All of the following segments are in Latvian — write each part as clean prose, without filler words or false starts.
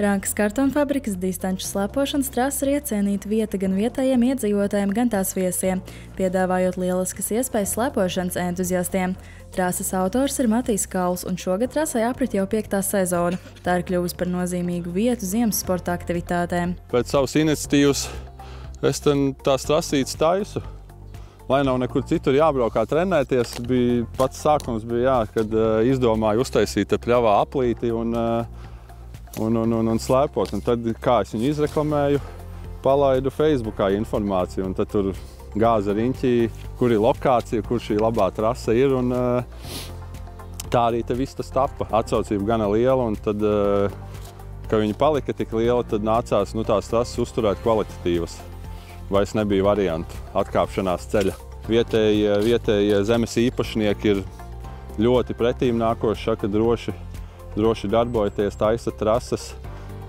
Rankas kartonfabrikas distanču slēpošanas trase ir iecienīta vieta gan vietējiem iedzīvotājiem, gan tās viesiem, piedāvājot lieliskas iespējas slēpošanas entuziastiem. Trases autors ir Matijs Kauls, un šogad trasē aprit jau 5. sezona. Tā ir kļuvusi par nozīmīgu vietu ziemas sporta aktivitātēm. Pēc savas iniciatīvas es tās trasītes taisu. Lai nav nekur citur jābraukā trenēties, pats sākums bija, kad izdomāju uztaisīt pļavā aplīti un slēpot. Un tad, kā es viņu izreklamēju, palaidu Facebookā informāciju. Un tad tur gāza riņķī, kur ir lokācija, kur šī labā trase ir. Un tā arī te viss tas tapa. Atsaucība gana liela, un tad, kad viņi palika tik liela, tad nācās tās trases uzturēt kvalitatīvas. Vairs nebija variantu atkāpšanās ceļa. Vietējie zemes īpašnieki ir ļoti pretīm nākoši, saka, droši darbojoties, taisa trases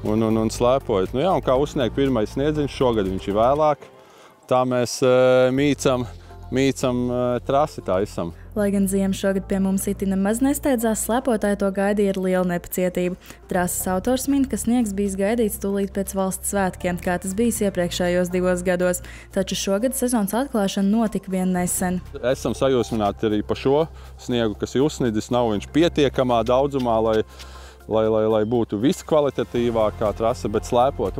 un slēpojot. Un kā uzsniegt pirmais sniedziņš, šogad viņš ir vēlāk, tā mēs mīcam trasi taisam. Lai gan ziema šogad pie mums iti nemaz nesteidzās, slēpotāji to gaidīja ar lielu nepacietību. Trases autors min, ka sniegs bijis gaidīts tūlīt pēc valsts svētkiem, kā tas bijis iepriekšējos 2 gados, taču šogad sezonas atklāšana notika vien nesen. Esam sajūsmināti arī par šo sniegu, kas ir uzsnidzis, nav viņš pietiekamā daudzumā, lai būtu viskvalitatīvākā trase, bet slēpot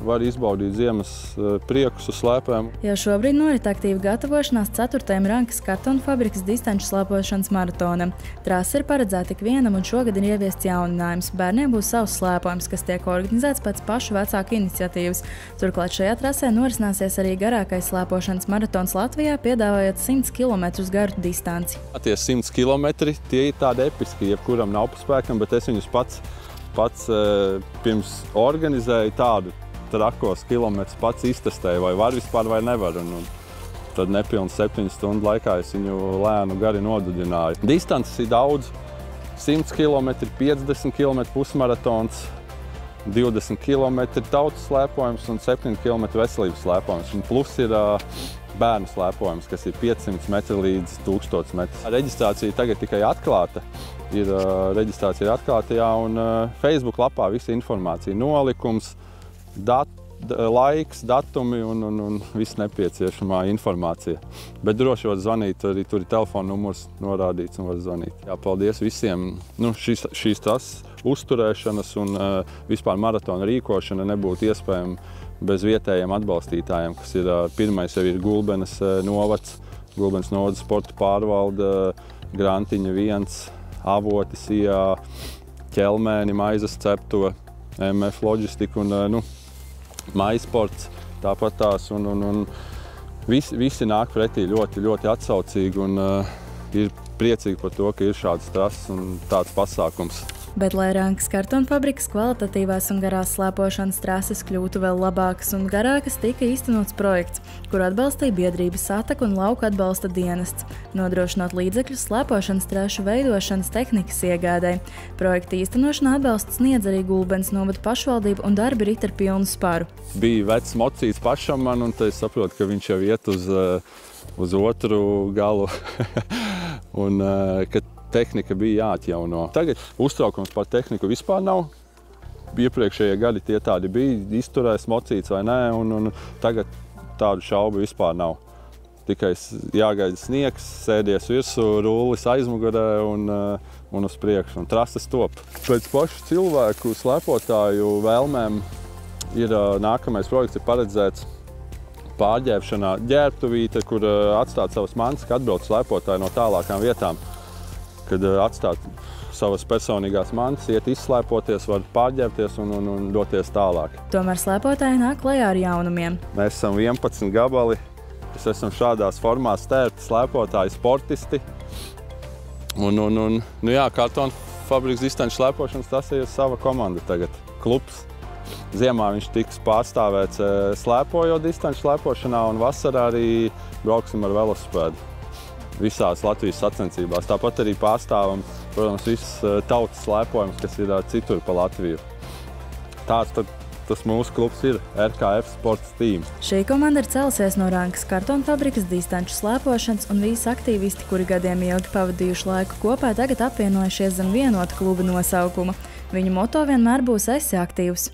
var izbaudīt ziemas priekus uz slēpēm. Jau šobrīd norit aktīva gatavošanās 4. Rankas kartonfabrikas distanču slēpošanas maratonam. Trase ir paredzēta tik vienam, un šogad ir ieviests jauninājums. Bērniem būs savs slēpojums, kas tiek organizēts pēc pašu vecāku iniciatīvas. Turklāt šajā trasē norisināsies arī garākais slēpošanas maratons Latvijā, piedāvājot 100 km garu distanci. Tie 100 km tie ir tādi episki, jebkuram nav pa spēkam, bet es viņus pats pirms organizēju tādu trakos kilometrus pats iztestēju, vai var vispār vai nevar. Un tad nepilns 7 stundu laikā es viņu lēnu gari nodudināju. Distances ir daudz. 100 km, 50 km pusmaratons, 20 km tautas slēpojums un 7 km veselības slēpojums. Un plus ir bērnu slēpojums, kas ir 500 metri līdz 1000 metri. Reģistrācija tagad tikai atklāta. Reģistrācija ir atklāta, un Facebook lapā visa informācija, nolikums, laiks, datumi un viss nepieciešamā informācija. Bet droši var zvanīt, arī tur ir telefona numurs norādīts un var zvanīt. Jā, paldies visiem. Šīs trases uzturēšanas un vispār maratona rīkošana nebūtu iespējama bez vietējiem atbalstītājiem, kas ir pirmais jau ir Gulbenes novads, Gulbenes novads sporta pārvalde, Grantiņa 1, Avoti, Sijā, Ķelmēni, Maizes ceptuve, MF Loģistika un Maisports, tāpat tās, un visi nāk pretī ļoti atsaucīgi un ir priecīgi par to, ka ir šādas trases un tāds pasākums. Bet, lai Rankas kartonfabrikas kvalitatīvās un garās slēpošanas trases kļūtu vēl labākas un garākas, tika īstenots projekts, kur atbalstīja biedrības Sataka un Lauku atbalsta dienests, nodrošinot līdzekļus slēpošanas trašu veidošanas tehnikas iegādai. Projekta īstenošana atbalstu sniedz arī Gulbenes novada pašvaldība, un darbi rit ar pilnu sparu. Bija vecs mocīts pašam man, un es saprotu, ka viņš jau iet uz otru galu, un ka tehnika bija jāatjauno. Tagad uztraukums par tehniku vispār nav. Iepriekšējie gadi tie tādi bija, izturēs mocīts vai nē, un tagad tādu šaubu vispār nav. Tikai jāgaida sniegs, sēdies virsū, rullis aizmugurē un uz priekšu, un trases top. Pēc pašu cilvēku slēpotāju vēlmēm ir nākamais projekts ir paredzēts pārģērbšanā ģērbtuvīte, kur atstāt savas mantas, kad atbrauc slēpotāji no tālākām vietām. Kad atstāt savas personīgās mantas, iet izslēpoties, var pārģērbties un doties tālāk. Tomēr slēpotāji nāk klajā ar jaunumiem. Mēs esam 11 gabali, mēs esam šādās formās stērti slēpotāji, sportisti. Kartonfabrikas distanču slēpošanas tas ir sava komanda tagad, klubs. Ziemā viņš tiks pārstāvēts slēpojot distanču slēpošanā, un vasarā arī brauksim ar velosipēdu visās Latvijas sacensībās. Tāpat arī pārstāvam, protams, viss tautas slēpojums, kas ir citur pa Latviju. Tāds tas mūsu klubs ir RKF Sports Team. Šī komanda ir cēlusies no Rankas kartonfabrikas distanču slēpošanas, un visi aktīvisti, kuri gadiem ilgi pavadījuši laiku kopā, tagad apvienojušies zem vienota kluba nosaukuma. Viņu moto vienmēr būs esi aktīvs.